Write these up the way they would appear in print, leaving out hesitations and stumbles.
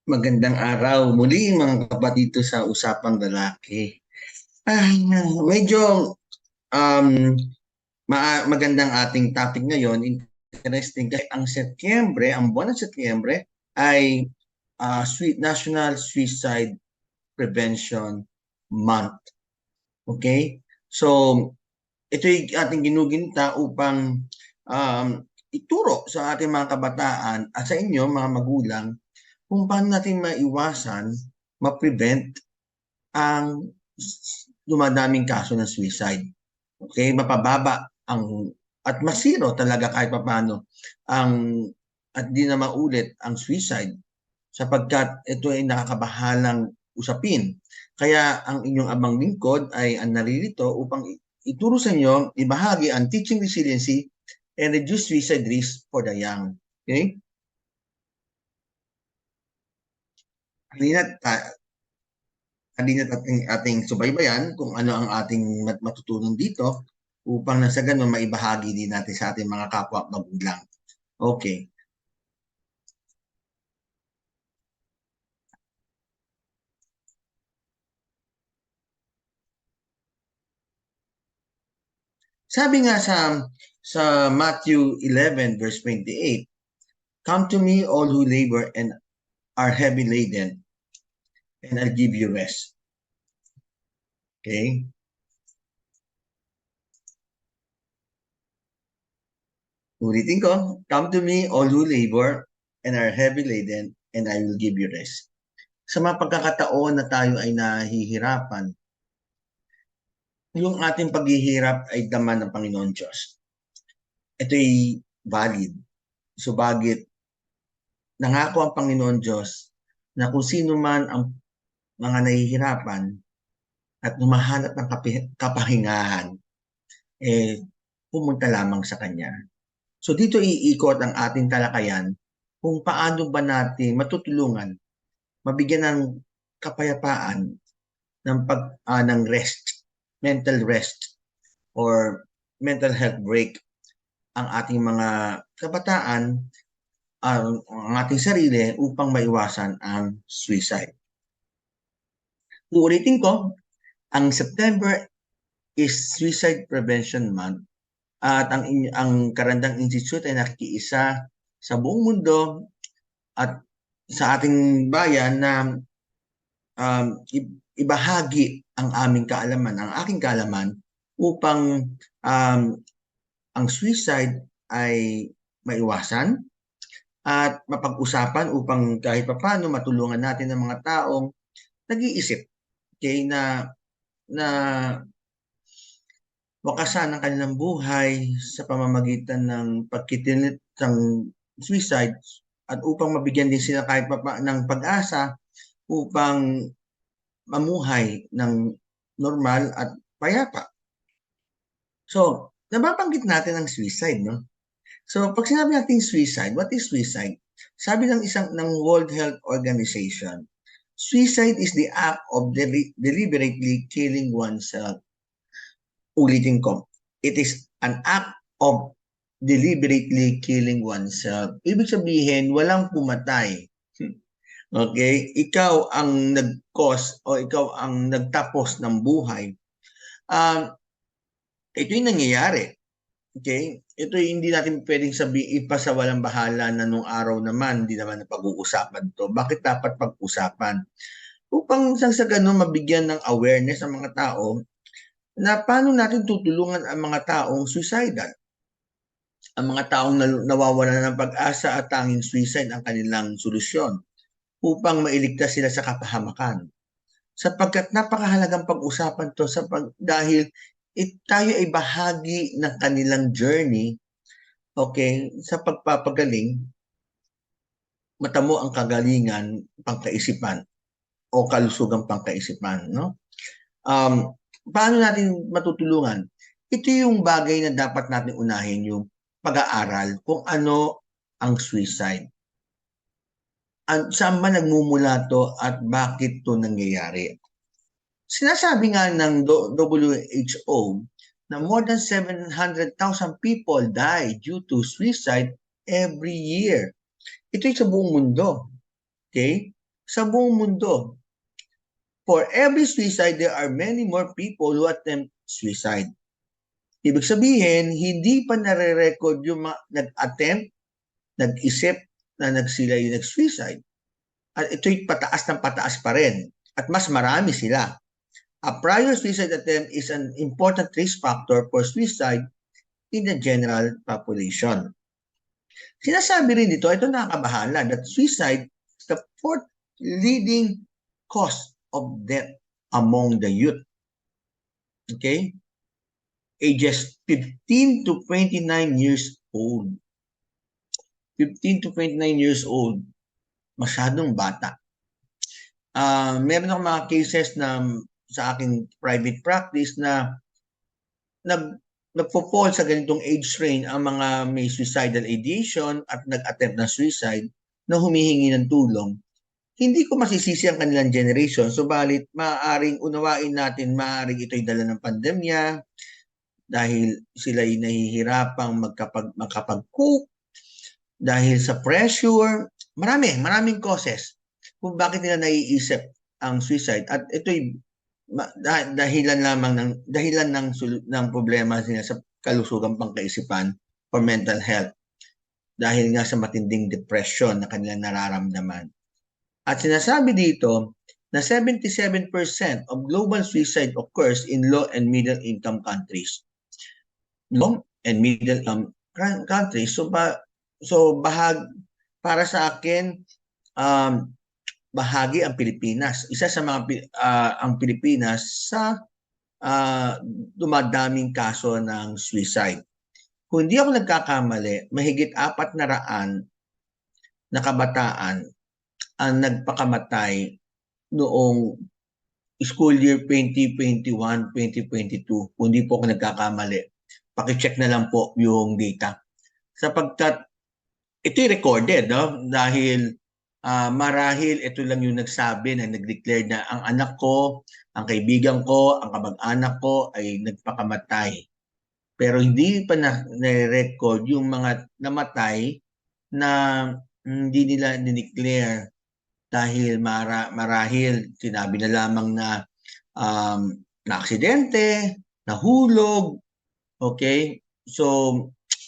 Magandang araw muli mga kapatid sa Usapang Lalaki. Ah, medyo um, magandang ating topic ngayon. Interesting kasi ang Setyembre, ang buwan ng Setyembre ay National Suicide Prevention Month. Okay? So, ito'y ating ginuginta upang um, ituro sa ating mga kabataan at sa inyo mga magulang kung paano natin maiwasan, ma-prevent ang dumadaming kaso ng suicide. Okay, mapababa ang at masiro talaga kahit papaano ang at di na maulit ang suicide sapagkat ito ay nakakabahalang usapin. Kaya ang inyong abang lingkod ay ang naririto upang ituro sa inyo, ibahagi ang teaching resiliency and reduce suicide risk for the young. Okay? Kanina, kanina ating subaybayan kung ano ang ating matutunan dito upang nasa ganun maibahagi din natin sa ating mga kapwa magulang. Okay. Sabi nga sa Matthew 11 verse 28, "Come to me all who labor and are heavy laden, and I'll give you rest." Okay? Ulitin ko, "Come to me all who labor and are heavy laden, and I will give you rest." Sa mga pagkakataon na tayo ay nahihirapan, yung ating paghihirap ay dama ng Panginoon Diyos. Ito'y valid. Subalit, nangako ang Panginoon Diyos na kung sino man ang mga nahihirapan at humahanap ng kapahingahan, pumunta lamang sa Kanya. So dito iikot ang ating talakayan kung paano ba natin matutulungan, mabigyan ng kapayapaan ng rest, mental rest or mental health break ang ating mga kabataan, ang ating sarili upang maiwasan ang suicide. Uulitin ko, ang September is Suicide Prevention Month at ang Karandang Institute ay nakikiisa sa buong mundo at sa ating bayan na um, ibahagi ang aming kaalaman, ang aking kaalaman upang um, ang suicide ay maiwasan at mapag-usapan upang kahit papaano matulungan natin ang mga taong nag-iisip, okay, na wakasan ang kanilang buhay sa pamamagitan ng pagkitinit ng suicide at upang mabigyan din sila kahit pa ng pag-asa upang mamuhay ng normal at payapa. So, nababanggit natin ang suicide, no? So, pag sinabi natin suicide, what is suicide? Sabi ng World Health Organization, suicide is the act of deliberately killing oneself. Ulitin ko, it is an act of deliberately killing oneself. Ibig sabihin, walang pumatay. Okay? Ikaw ang nag-cause o ikaw ang nagtapos ng buhay. Ito'y nangyayari. Okay? Ito'y hindi natin pwedeng sabihin ipasawalang bahala na nung araw naman, hindi naman na pag-uusapan to. Bakit dapat pag-usapan? Upang sa ganun mabigyan ng awareness ang mga tao na paano natin tutulungan ang mga taong suicidal. Ang mga taong nawawalan ng pag-asa at tanging suicide ang kanilang solusyon upang mailigtas sila sa kapahamakan. Sapagkat napakahalagang pag-usapan to dahil tayo ay bahagi ng kanilang journey, okay, sa pagpapagaling, matamo ang kagalingan pangkaisipan o kalusugang pangkaisipan, no? Paano natin matutulungan? Ito yung bagay na dapat natin unahin, yung pag-aaral kung ano ang suicide. Saan ba nagmumula to at bakit to nangyayari? Sinasabi nga ng WHO na more than 700,000 people die due to suicide every year. Ito'y sa buong mundo. Okay? sa buong mundo. For every suicide, there are many more people who attempt suicide. Ibig sabihin, hindi pa nare-record yung nag-attempt, nag-isip na sila yung nag-suicide. At ito'y pataas ng pataas pa rin. At mas marami sila. A prior suicide attempt is an important risk factor for suicide in the general population. Sinasabi rin dito, ito nakakabahala, that suicide is the fourth leading cause of death among the youth. Okay? Ages 15 to 29 years old. 15 to 29 years old, masyadong bata. Meron akong mga cases na sa aking private practice na nagpo-fall sa ganitong age range ang mga may suicidal ideation at nag-attempt ng suicide na humihingi ng tulong. Hindi ko masisisi ang kanilang generation, subalit maaaring unawain natin, maaaring ito'y dala ng pandemya dahil sila'y nahihirapang makapag-cope, dahil sa pressure, maraming causes kung bakit nila naiisip ang suicide. At ito'y dahilan ng problema nila sa kalusugang pangkaisipan or mental health dahil nga sa matinding depression na kanilang nararamdaman. At sinasabi dito na 77% of global suicide occurs in low and middle income countries. Low and middle income countries. Para sa akin, bahagi ang Pilipinas. Isa sa mga ang Pilipinas sa dumadaming kaso ng suicide. Kung hindi ako nagkakamali, mahigit 400 na kabataan ang nagpakamatay noong school year 2021-2022. Kung hindi po ako nagkakamali, pakicheck na lang po yung data. Sapagkat ito'y recorded, no? Dahil marahil ito lang yung nagsabi na nag-declare na ang anak ko, ang kaibigan ko, ang kamag-anak ko ay nagpakamatay. Pero hindi pa na-record yung mga namatay na hindi nila dineclare dahil marahil sinabi na lamang na aksidente, nahulog, okay? So,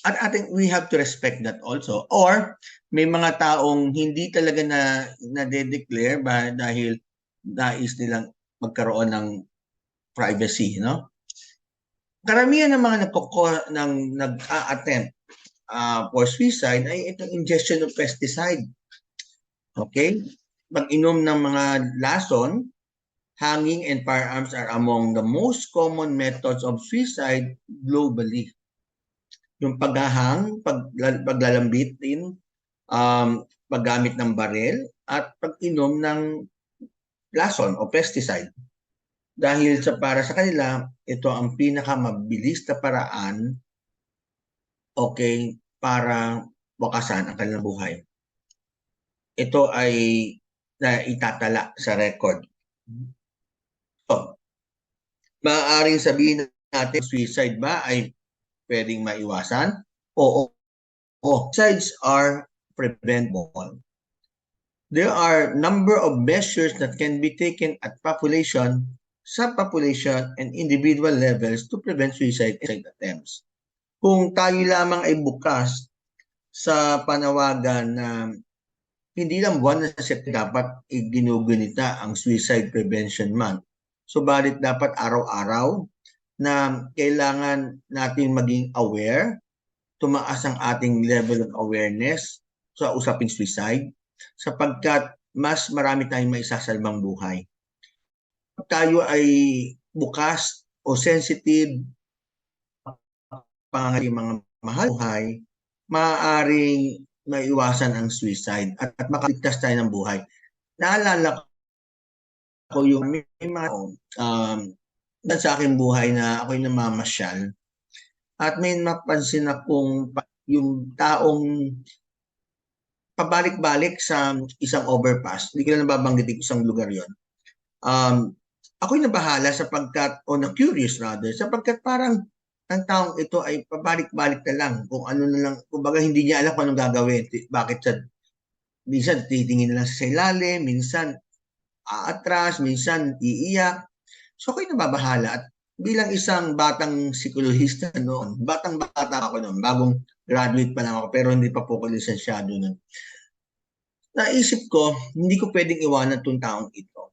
I think we have to respect that also. Or, may mga taong hindi talaga na-declare ba dahil nais nilang magkaroon ng privacy, no? Karamihan ng mga nag-a-attempt for suicide ay itong ingestion of pesticide. Okay? Pag-inom ng mga lason, hanging and firearms are among the most common methods of suicide globally. Yung paghahang, paglalambitin, paggamit ng baril, at pag-inom ng lason o pesticide. Dahil para sa kanila, ito ang pinakamabilis na paraan, okay, para wakasan ang kanilang buhay. Ito ay itatala sa record. So, maaaring sabihin natin, suicide ba ay pwedeng maiwasan? Oo. Suicides are preventable. There are number of measures that can be taken at population, subpopulation, and individual levels to prevent suicide attempts. Kung tayo lamang ay bukas sa panawagan na hindi lang buwan na dapat ginugunita ang Suicide Prevention Month. Subalit dapat araw-araw na kailangan natin maging aware, tumaas ang ating level of awareness sa usaping suicide sapagkat mas marami tayong maisasalbang buhay. Kung tayo ay bukas o sensitive pangalang mga mahal buhay, maaaring maiwasan ang suicide at makaligtas tayo ng buhay. Naalala ko yung may mga sa aking buhay na ako'y namamasyal at may napansin akong yung taong pabalik-balik sa isang overpass. Hindi ko na nababanggitin isang lugar yon. Ako'y nabahala sapagkat, o na-curious rather, sapagkat parang ang taong ito ay pabalik-balik na lang kung ano na lang, kumbaga hindi niya alam kung anong gagawin. Bakit siya minsan titingin na lang sa ilalim, minsan aatras, minsan iiyak. So ako'y nababahala at bilang isang batang psikolohista noon, batang-bata ako noon, bagong graduate pa lang ako pero hindi pa po ako lisensyado noon. Naisip ko, hindi ko pwedeng iwanan 'tong taong ito.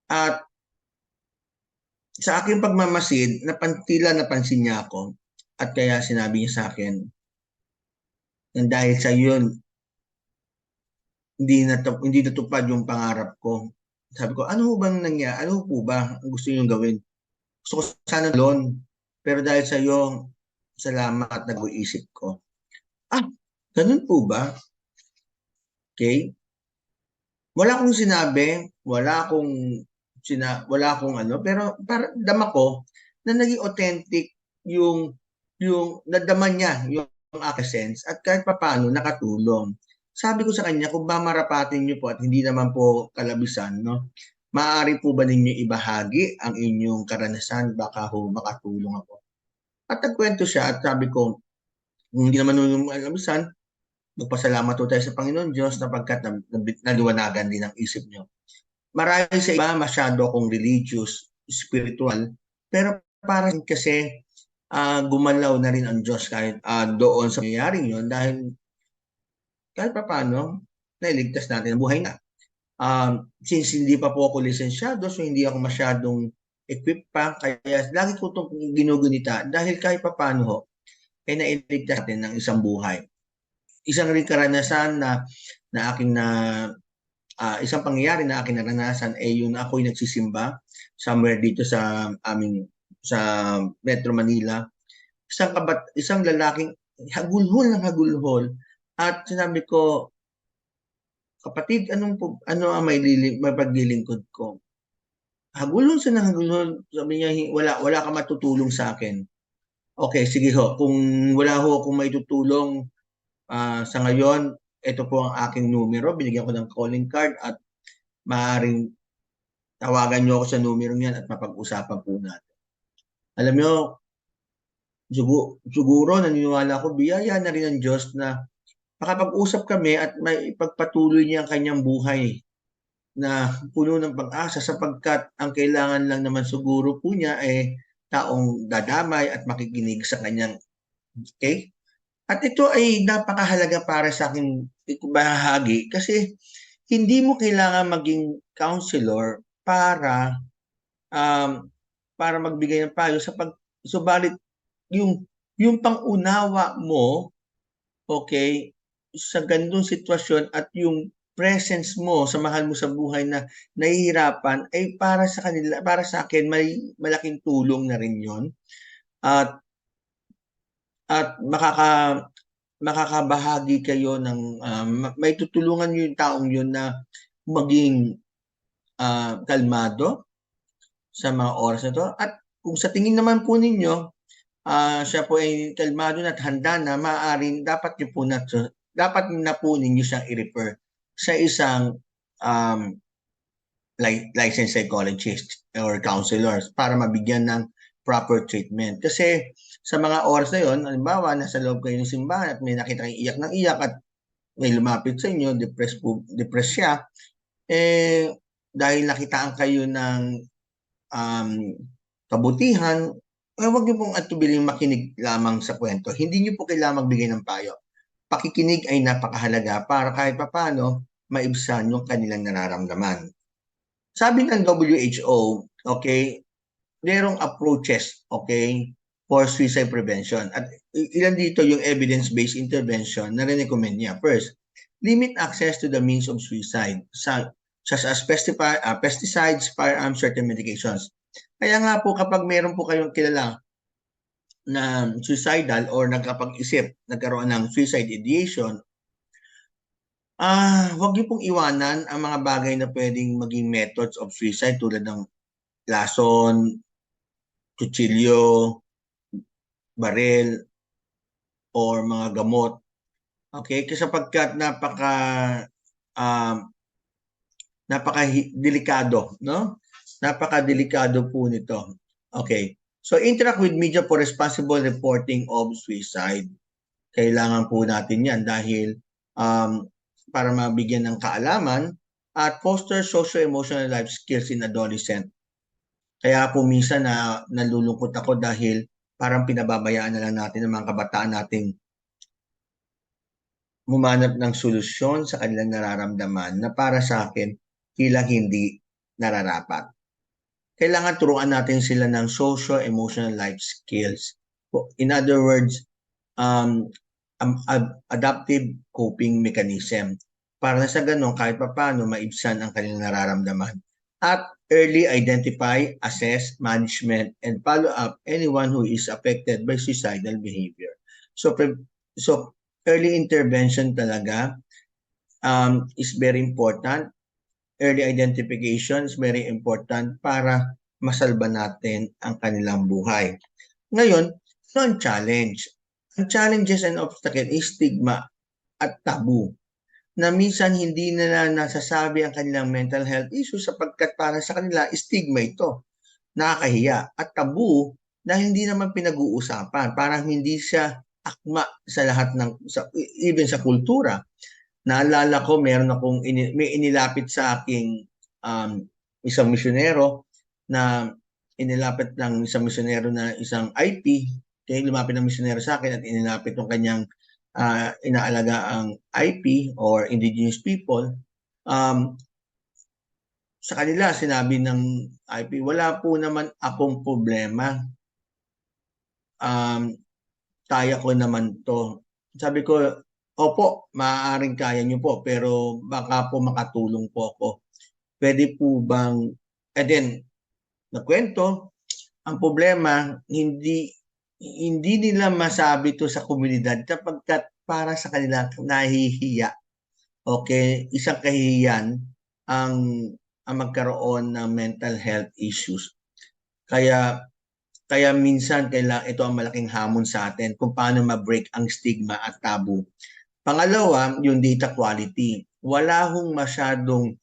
At sa aking pagmamasid, tila napansin niya ako at kaya sinabi niya sa akin, na dahil sa yun, hindi natupad yung pangarap ko. Sabi ko, ano ho bang nangyari? Ano po ba ang gusto niyong gawin? Gusto ko sana loan. Pero dahil sa iyo, salamat at nag-iisip ko. Ah, ganun po ba? Okay? Wala akong sinabi, wala akong ano, pero para dama ko na naging authentic yung nadama niya yung aking sense at kahit papaano nakatulong. Sabi ko sa kanya, kung mamarapatin niyo po at hindi naman po kalabisan, no? Maaari po ba ninyo ibahagi ang inyong karanasan? Baka ho makatulong ako. At nagkwento siya at sabi ko, kung hindi naman yung kalabisan, magpasalamat po tayo sa Panginoon Diyos sapagkat naliwanagan din ang isip niyo. Marami sa iba masyado akong religious, spiritual, pero para kasi gumalaw na rin ang Diyos kahit doon sa nangyayaring yun dahil kahit pa paano, nailigtas natin ang buhay na. Since hindi pa po ako lisensyado, so hindi ako masyadong equipped pa, kaya lagi ko itong ginugunita dahil kahit pa paano ho, ay nailigtas natin ng isang buhay. Isang rin karanasan na aking isang pangyayari na aking naranasan ay yung ako'y nagsisimba somewhere dito sa Metro Manila. Isang lalaking hagulhol ng hagulhol at sinabi ko, kapatid, ano ang may paglilingkod ko? Hagulhol siya ng hagulhol. Sabi niya, wala ka matutulong sa akin. Okay, sige ho. Kung wala ho akong maitutulong sa ngayon, ito po ang aking numero. Binigyan ko ng calling card at maaaring tawagan niyo ako sa numero niyan at mapag-usapan po natin. Alam niyo, siguro naniniwala ako, biyaya na rin ng Diyos na makapag-usap kami at may ipagpatuloy niya ang kanyang buhay na puno ng pag-asa sapagkat ang kailangan lang naman siguro po niya ay taong dadamay at makikinig sa kanyang, okay? At ito ay napakahalaga para sa akin bahagi kasi hindi mo kailangan maging counselor um, para magbigay ng payo subalit yung pang-unawa mo, okay, sa ganitong sitwasyon at yung presence mo sa mahal mo sa buhay na nahihirapan ay para sa kanila, para sa akin may malaking tulong na rin 'yon. At makakabahagi kayo ng maitutulungan niyo yung taong yun na maging kalmado sa mga oras na 'to. At kung sa tingin naman po ninyo siya po ay kalmado na at handa na, maaaring dapat na po ninyo siyang i-refer sa isang um, licensed psychologist or counselors para mabigyan ng proper treatment. Kasi sa mga oras na yon, halimbawa, nasa loob kayo ng simbahan at may nakita kayong iyak ng iyak at may lumapit sa inyo, depressed siya, dahil nakitaan kayo ng um, kabutihan, huwag niyo pong atubiling makinig lamang sa kwento. Hindi niyo po kailangan magbigay ng payo. Pakikinig ay napakahalaga para kahit papano maibsan yung kanilang nararamdaman. Sabi ng WHO, okay, merong approaches, okay, for suicide prevention. At ilan dito yung evidence-based intervention na recommend niya. First, limit access to the means of suicide, such as pesticides, firearms, certain medications. Kaya nga po kapag meron po kayong kilala na suicidal or nagkaroon ng suicide ideation, huwag niyo pong iwanan ang mga bagay na pwedeng maging methods of suicide tulad ng lason, kutsilyo, baril, or mga gamot. Okay? Kasi sapagkat napaka-delikado, no? Napaka-delikado po nito. Okay. So, interact with media for responsible reporting of suicide. Kailangan po natin yan dahil para mabigyan ng kaalaman at foster socio-emotional life skills in adolescent. Kaya po minsan na nalulungkot ako dahil parang pinababayaan na lang natin ang mga kabataan nating humanap ng solusyon sa kanilang nararamdaman na para sa akin tila hindi nararapat. Kailangan turuan natin sila ng socio-emotional life skills. In other words, adaptive coping mechanism para sa ganun kahit papaano maibsan ang kanilang nararamdaman. At early identify, assess, management, and follow up anyone who is affected by suicidal behavior. So early intervention talaga is very important. Early identification is very important para masalba natin ang kanilang buhay. Ngayon, ano ang challenge? Ang challenges and obstacle is stigma at taboo na minsan hindi nila nasasabi ang kanilang mental health issues sapagkat para sa kanila stigma ito. Nakakahiya at taboo na hindi naman pinag-uusapan. Parang hindi siya akma sa lahat ng, even sa kultura. Naalala ko, may inilapit sa aking isang misyonero na inilapit ng isang misyonero na isang IP. Kaya lumapit ng misyonero sa akin at inilapit ng kanyang inaalaga ang IP or indigenous people. Sa kanila, sinabi ng IP, wala po naman akong problema. Kaya ko naman to. Sabi ko, opo, maaaring kaya nyo po, pero baka po makatulong po ako. Pwede po bang, and then, nakwento, ang problema, hindi nila masabi to sa komunidad kapagkat para sa kanila nahihiya. Okay, isang kahihiyan ang magkaroon ng mental health issues. Kaya minsan ito ang malaking hamon sa atin kung paano ma-break ang stigma at taboo. Pangalawa, yung data quality. Wala hong masyadong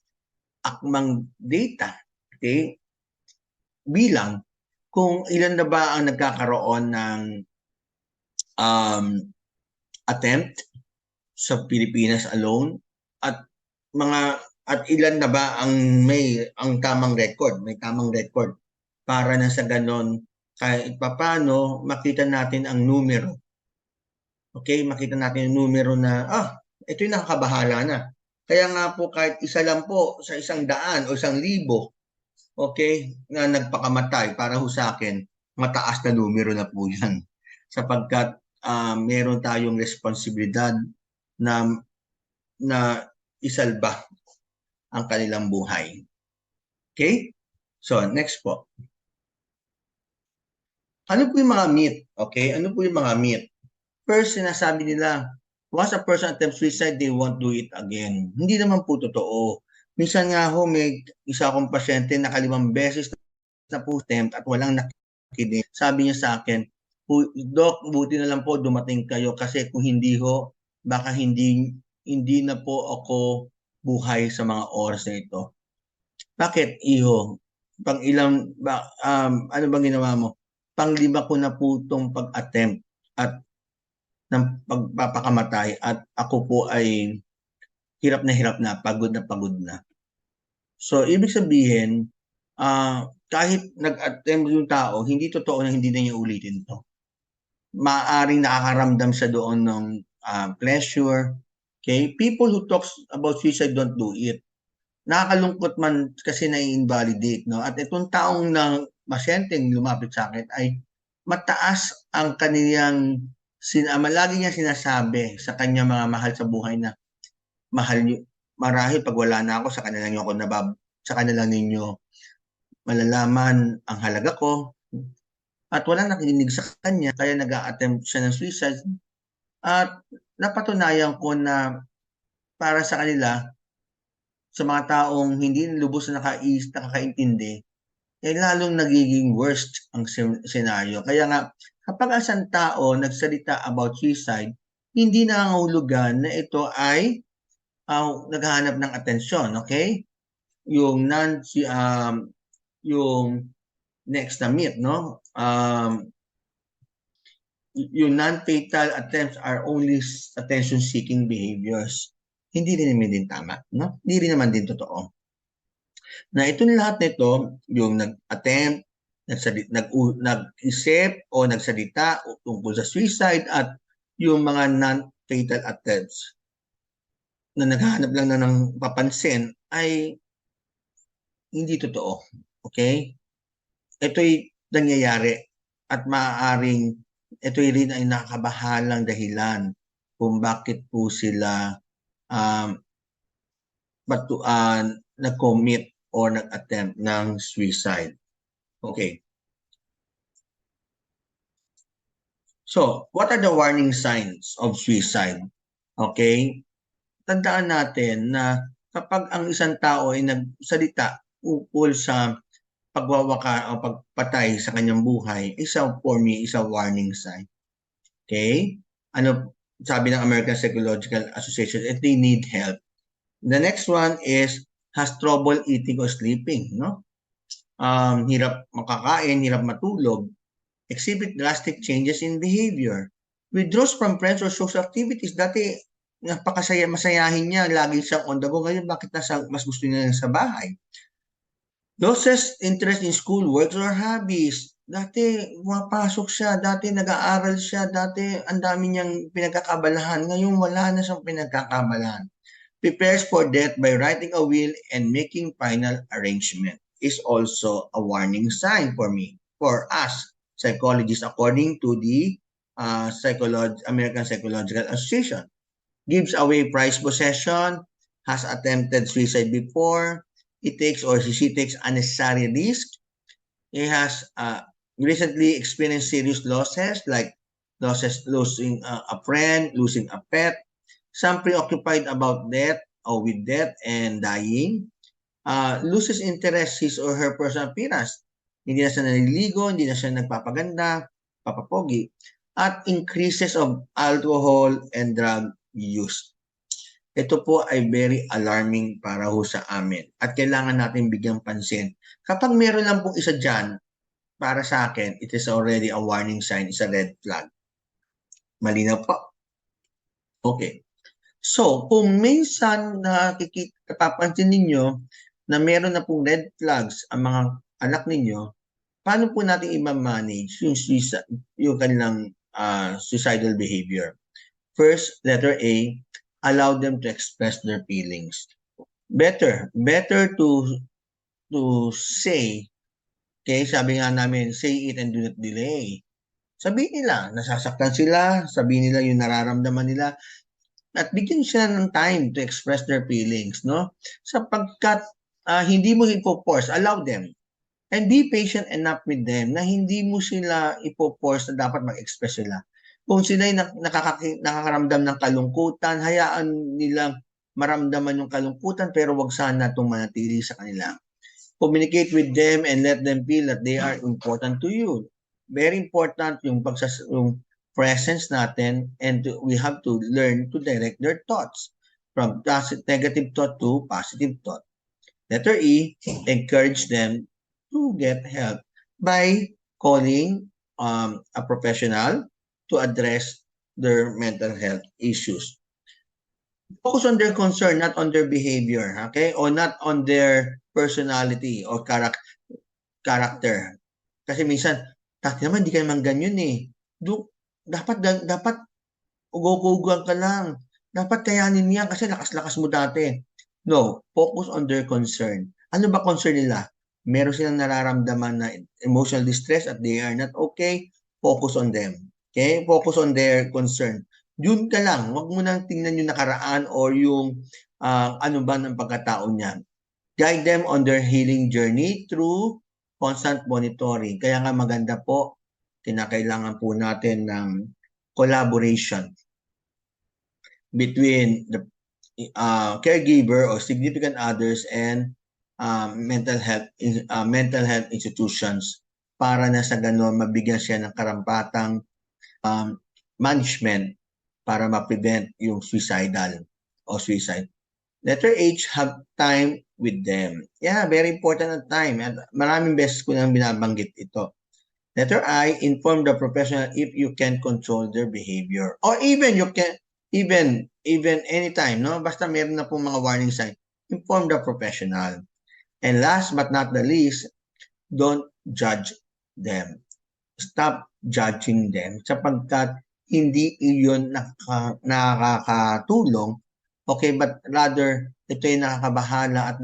akmang data, okay? Bilang kung ilan na ba ang nagkakaroon ng attempt sa Pilipinas alone at ilan na ba ang may tamang record para na sa ganon kahit paano makita natin ang numero. Okay, makita natin yung numero na ito yung nakakabahala na. Kaya nga po kahit isa lang po sa 100 o 1,000, okay, na nagpakamatay para ho sa akin, mataas na numero na po yan. Sapagkat meron tayong responsibilidad na isalba ang kanilang buhay. Okay? So, next po. Ano po yung mga myth? Okay? Ano po yung mga myth? First, sinasabi nila, once a person attempts suicide, they won't do it again. Hindi naman po totoo. Minsan nga ho, may isa akong pasyente na 5 beses na po attempt at walang nakikinig. Sabi niya sa akin, Doc, buti na lang po dumating kayo kasi kung hindi ho, baka hindi na po ako buhay sa mga oras na ito. Bakit, iho? Ano bang ginawa mo? Pang-5 ko na po itong pag-attempt at ng pagpapakamatay at ako po ay hirap na, pagod na. So, ibig sabihin, kahit nag-attempt yung tao, hindi totoo na hindi na niya ulitin to. Maaring nakakaramdam siya doon ng pleasure. Okay? People who talks about suicide don't do it. Nakakalungkot man kasi na-invalidate, no? At itong taong na pasyenteng lumapit sa akin ay mataas ang kaniyang lagi niya sinasabi sa kanya mga mahal sa buhay na mahal niyo, marahil pag wala na ako sa kanila niyo sa kanila ninyo malalaman ang halaga ko. At wala nakikinig sa kanya kaya nag-a-attempt siya ng suicide. At napatunayan ko na para sa kanila, sa mga taong hindi lubos na nakakaintindi, lalong nagiging worst ang senaryo. Kaya nga, kapag ang isang tao nagsalita about suicide, hindi nangangahulugan na ito ay naghahanap ng atensyon, okay? Yung next na myth, no? Yung non-fatal attempts are only attention-seeking behaviors. hindi rin naman din tama, no? Hindi rin naman din totoo. Na itong lahat nito, yung nag-attempt, nag-isip o nagsalita tungkol sa suicide at yung mga non-fatal attempts na naghahanap lang na ng papansin ay hindi totoo. Okay? Ito'y nangyayari at maaaring ito'y rin ay nakakabahalang dahilan kung bakit po sila um, nag-commit or nag-attempt ng suicide. Okay. So, what are the warning signs of suicide? Okay? Tandaan natin na kapag ang isang tao ay nagsalita ukol sa pagwawaka o pagpatay sa kanyang buhay, for me, is a warning sign. Okay? Ano sabi ng American Psychological Association, they need help. The next one is has trouble eating or sleeping, no? Hirap makakain, hirap matulog, exhibit drastic changes in behavior, withdraws from friends or social activities. Dati masayahin niya, lagi siyang on the go. Ngayon, bakit mas gusto niya sa bahay? Loses interest in school, works, or hobbies. Dati, pumapasok siya. Dati, nag-aaral siya. Dati, ang dami niyang pinagkakabalahan. Ngayon, wala na siyang pinagkakabalahan. Prepares for death by writing a will and making final arrangement is also a warning sign for me, for us, psychologists, according to the American Psychological Association. Gives away prized possession, has attempted suicide before, he takes or she takes unnecessary risk, he has recently experienced serious losses like losing a friend, losing a pet, some preoccupied about death or with death and dying, loses interest his or her personal appearance. Hindi na siya naliligo, hindi na siya nagpapaganda, papapogi, at increases of alcohol and drug use. Ito po ay very alarming para ho sa amin at kailangan natin bigyang pansin. Kapag meron lang pong isa dyan, para sa akin, it is already a warning sign, it's a red flag. Malinaw po. Okay. So, kung minsan napapansin ninyo na meron na pong red flags ang mga anak ninyo, paano po natin i-manage yung kanilang suicidal behavior? First, letter A, allow them to express their feelings. Better to say, okay, sabi nga namin, say it and do not delay. Sabihin nila, nasasaktan sila, sabihin nila yung nararamdaman nila, at bigyan sila ng time to express their feelings, no? Sapagkat hindi mo ipo-force, allow them. And be patient enough with them na hindi mo sila ipo-force na dapat mag-express sila. Kung sila'y nakakaramdam ng kalungkutan, hayaan nilang maramdaman yung kalungkutan pero wag sana itong manatili sa kanila. Communicate with them and let them feel that they are important to you. Very important yung presence natin, and we have to learn to direct their thoughts from negative thought to positive thought. Letter E, encourage them to get help by calling a professional to address their mental health issues. Focus on their concern, not on their behavior, okay? Or not on their personality or character. Kasi minsan, dati naman hindi ka naman ganyan eh. Dapat ugugugan ka lang. Dapat kayanin niya kasi lakas-lakas mo dati. No, focus on their concern. Ano ba concern nila? Meron silang nararamdaman na emotional distress at they are not okay. Focus on them. Okay? Focus on their concern. Yun ka lang. Huwag mo nang tingnan yung nakaraan or yung ano ba ng pagkatao niya. Guide them on their healing journey through constant monitoring. Kaya nga maganda po, kinakailangan po natin ng collaboration between the caregiver or significant others and mental health institutions para na sa ganon mabigyan siya ng karampatang management para ma-prevent yung suicidal o suicide. Letter H, have time with them. Yeah, very important ang time. At maraming beses ko nang binabanggit ito. Letter I, inform the professional if you can control their behavior. Or even you can even anytime, no? Basta meron na pong mga warning sign, inform the professional. And last but not the least, don't judge them. Stop judging them sapagkat hindi iyon nakakatulong, okay, but rather ito ay nakakabahala at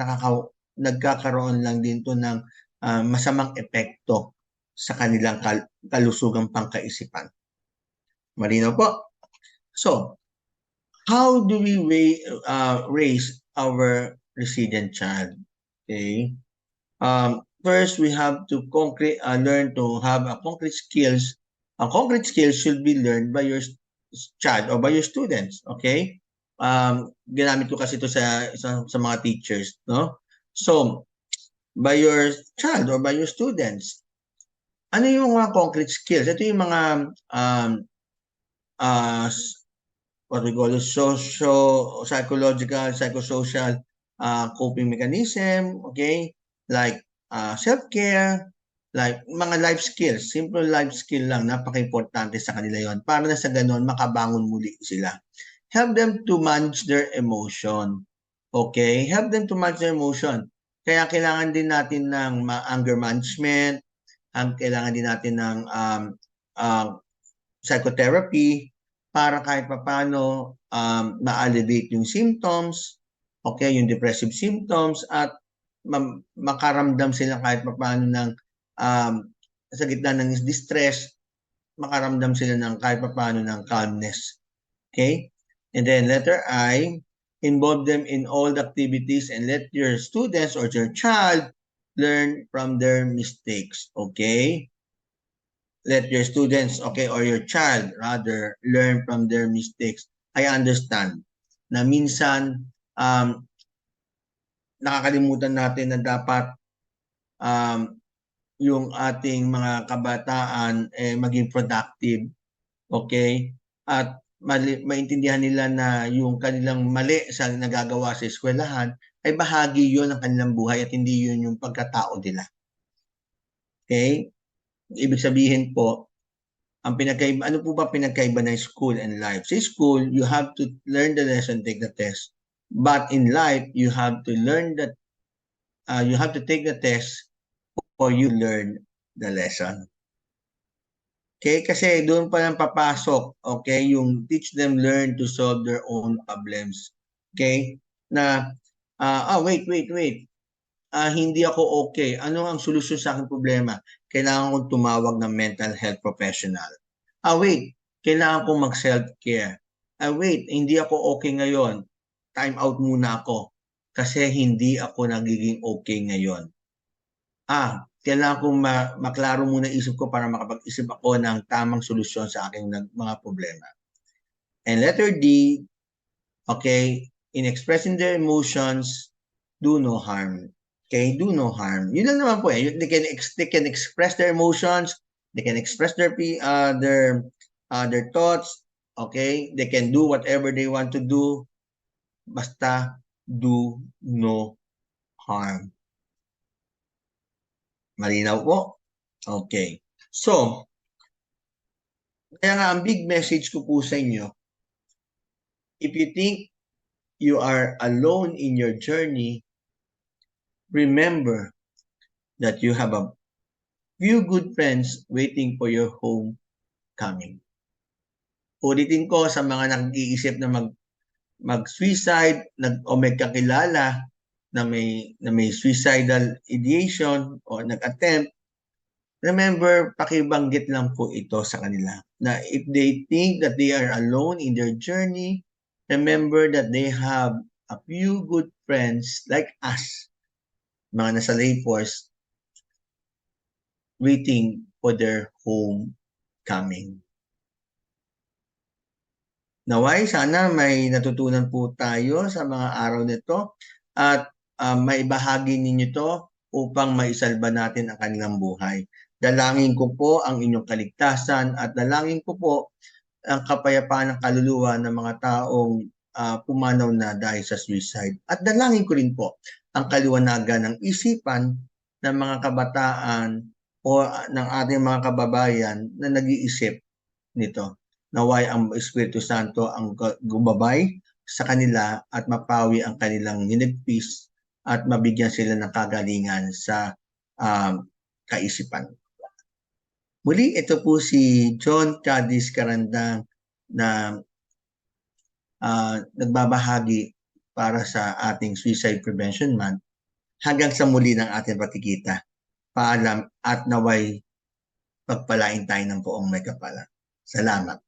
nagkakaroon lang din to ng masamang epekto sa kanilang kalusugang pangkaisipan. Malinaw po? So, how do we raise our resilient child? Okay. First, we have to learn to have a concrete skills. Concrete skills should be learned by your child or by your students. Okay. Ginamit ko kasi ito sa mga teachers, no? So, by your child or by your students, ano yung mga concrete skills? Ito yung mga what we call psychological, psychosocial coping mechanism, okay? Like self-care, like mga life skills, simple life skill lang, napaka-importante sa kanila yon para na sa ganun makabangon muli sila. Help them to manage their emotion. Okay? Help them to manage their emotion. Kaya kailangan din natin ng anger management, kailangan din natin ng psychotherapy para kahit papano ma-alleviate yung symptoms, okay, yung depressive symptoms at makaramdam sila kahit papano ng sa gitna ng distress, makaramdam sila ng kahit papano ng calmness. Okay? And then letter I, involve them in all the activities and let your students or your child learn from their mistakes. Okay? Let your students, okay, or your child rather, learn from their mistakes. I understand na minsan nakakalimutan natin na dapat yung ating mga kabataan maging productive, okay? At maintindihan nila na yung kanilang mali sa nagagawa sa eskwelahan ay bahagi yun ng kanilang buhay at hindi yun yung pagkatao nila. Okay? Ibig sabihin po, ang pinagkaiba, ano po ba pinagkaiba ng school and life? Sa school, you have to learn the lesson, take the test. But in life, you have to learn that, you have to take the test for you learn the lesson. Okay? Kasi doon pa lang papasok, okay, yung teach them learn to solve their own problems. Okay? Na, wait. Hindi ako okay. Ano ang solusyon sa aking problema? Kailangan kong tumawag ng mental health professional. Wait, kailangan kong mag-self-care. Wait, hindi ako okay ngayon. Time out muna ako kasi hindi ako nagiging okay ngayon. Kailangan kong maklaro muna isip ko para makapag-isip ako ng tamang solusyon sa aking mga problema. And letter D, okay, in expressing their emotions, do no harm. Okay, do no harm. Yun lang naman po eh. They can express their emotions, they can express their thoughts, okay? They can do whatever they want to do. Basta do no harm. Malinaw po? Okay. So, kaya nga ang big message ko po sa inyo, if you think you are alone in your journey, remember that you have a few good friends waiting for your homecoming. Ulitin ko sa mga nag-iisip na mag-suicide o may kakilala na may suicidal ideation o nag-attempt, remember, pakibanggit lang po ito sa kanila na if they think that they are alone in their journey, remember that they have a few good friends like us, mga nasa lay force, waiting for their homecoming. Naway, sana may natutunan po tayo sa mga araw nito at may bahagi ninyo to upang maisalba natin ang kanilang buhay. Dalangin ko po ang inyong kaligtasan at dalangin ko po ang kapayapaan ng kaluluwa ng mga taong pumanaw na dahil sa suicide. At dalangin ko rin po ang kaliwanagan ng isipan ng mga kabataan o ng ating mga kababayan na nag-iisip nito. Naway ang Espiritu Santo ang gumabay sa kanila at mapawi ang kanilang hinigpis at mabigyan sila ng kagalingan sa kaisipan. Muli, ito po si John Cadiz Carandang na nagbabahagi para sa ating Suicide Prevention Month. Hanggang sa muli ng ating patikita. Paalam at naway pagpalain tayo ng poong may kapala. Salamat.